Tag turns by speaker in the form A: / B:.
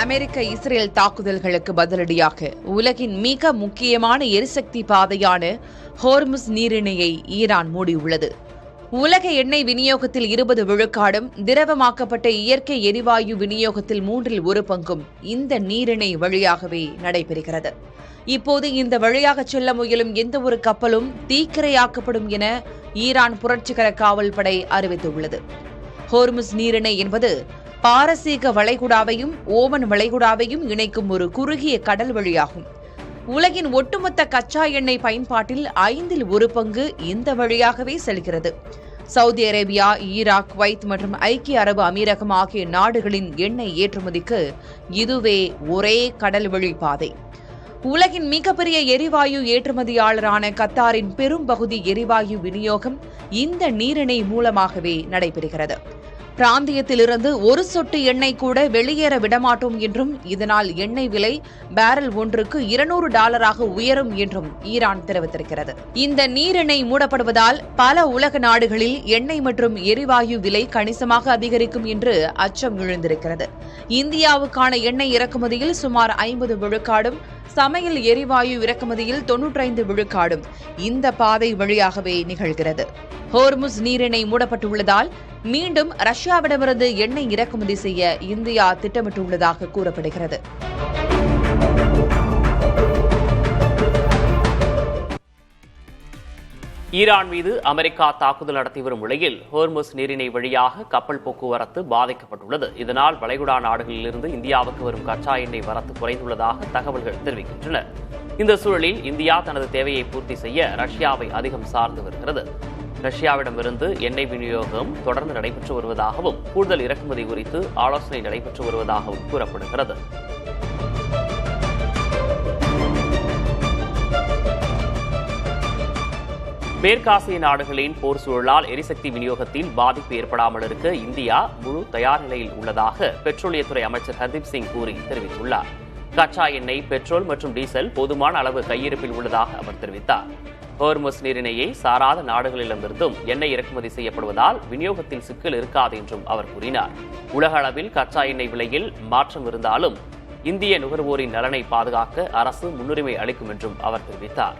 A: அமெரிக்க Israel தாக்குதல்களுக்கு பதிலடியாக உலகின் மிக முக்கியமான எரிசக்தி பாதையான ஹோர்முஸ் நீரிணையை ஈரான் மூடியுள்ளது. உலக எண்ணெய் விநியோகத்தில் 20 விழுக்காடும், திரவமாக்கப்பட்ட இயற்கை எரிவாயு விநியோகத்தில் 1/3 இந்த நீரிணை வழியாகவே நடைபெறுகிறது. இப்போது இந்த வழியாக செல்ல முயலும் எந்தவொரு கப்பலும் தீக்கிரையாக்கப்படும் என ஈரான் புரட்சிகர காவல் படை அறிவித்துள்ளது. ஹோர்முஸ் நீரிணை என்பது பாரசீக வளைகுடாவையும் ஓமன் வளைகுடாவையும் இணைக்கும் ஒரு குறுகிய கடல் வழியாகும். உலகின் ஒட்டுமொத்த கச்சா எண்ணெய் பயன்பாட்டில் 1/5 இந்த வழியாகவே செல்கிறது. சவுதி அரேபியா, ஈராக், குவைத் மற்றும் ஐக்கிய அரபு அமீரகம் ஆகிய நாடுகளின் எண்ணெய் ஏற்றுமதிக்கு இதுவே ஒரே கடல் வழி பாதை. உலகின் மிகப்பெரிய எரிவாயு ஏற்றுமதியாளரான கத்தாரின் பெரும்பகுதி எரிவாயு விநியோகம் இந்த நீரிணை மூலமாகவே நடைபெறுகிறது. பிராந்தியத்திலிருந்து ஒரு சொட்டு எண்ணெய் கூட வெளியேற விடமாட்டோம் என்றும், இதனால் எண்ணெய் விலை பேரல் ஒன்றுக்கு $200 உயரும் என்றும் ஈரான் தெரிவித்திருக்கிறது. இந்த நீரிணை மூடப்படுவதால் பல உலக நாடுகளில் எண்ணெய் மற்றும் எரிவாயு விலை கணிசமாக அதிகரிக்கும் என்று அச்சம் எழுந்திருக்கிறது. இந்தியாவுக்கான எண்ணெய் இறக்குமதியில் சுமார் 50 விழுக்காடும், சமையல் எரிவாயு இறக்குமதியில் 95 விழுக்காடும் இந்த பாதை வழியாகவே நிகழ்கிறது. ஹோர்முஸ் நீரிணை மூடப்பட்டுள்ளதால் மீண்டும் ரஷ்யாவிடமிருந்து எண்ணெய் இறக்குமதி செய்ய இந்தியா திட்டமிட்டுள்ளதாக கூறப்படுகிறது.
B: ஈரான் மீது அமெரிக்கா தாக்குதல் நடத்தி வரும் நிலையில் ஹோர்முஸ் நீரிணை வழியாக கப்பல் போக்குவரத்து பாதிக்கப்பட்டுள்ளது. இதனால் வளைகுடா நாடுகளிலிருந்து இந்தியாவுக்கு வரும் கச்சா எண்ணெய் வரத்து குறைந்துள்ளதாக தகவல்கள் தெரிவிக்கின்றன. இந்த சூழலில் இந்தியா தனது தேவையை பூர்த்தி செய்ய ரஷ்யாவை அதிகம் சார்ந்து வருகிறது. ரஷ்யாவிடமிருந்து எண்ணெய் விநியோகம் தொடர்ந்து நடைபெற்று வருவதாகவும், கூடுதல் இறக்குமதி குறித்து ஆலோசனை நடைபெற்று வருவதாகவும் கூறப்படுகிறது. மேற்காசிய நாடுகளின் போர் சூழலால் எரிசக்தி விநியோகத்தில் பாதிப்பு ஏற்படாமல் இருக்க இந்தியா முழு தயார் நிலையில் உள்ளதாக பெட்ரோலியத்துறை அமைச்சர் ஹர்தீப் சிங் பூரி தெரிவித்துள்ளார். கச்சா எண்ணெய், பெட்ரோல் மற்றும் டீசல் போதுமான அளவு கையிருப்பில் உள்ளதாக அவர் தெரிவித்தார். ஹோர்முஸ் நீரிணையை சாராத நாடுகளிடமிருந்தும் எண்ணெய் இறக்குமதி செய்யப்படுவதால் விநியோகத்தில் சிக்கல் இருக்காது என்றும் அவர் கூறினார். உலக அளவில் கச்சா எண்ணெய் விலையில் மாற்றம் இருந்தாலும் இந்திய நுகர்வோரின் நலனை பாதுகாக்க அரசு முன்னுரிமை அளிக்கும் என்றும் அவர் தெரிவித்தார்.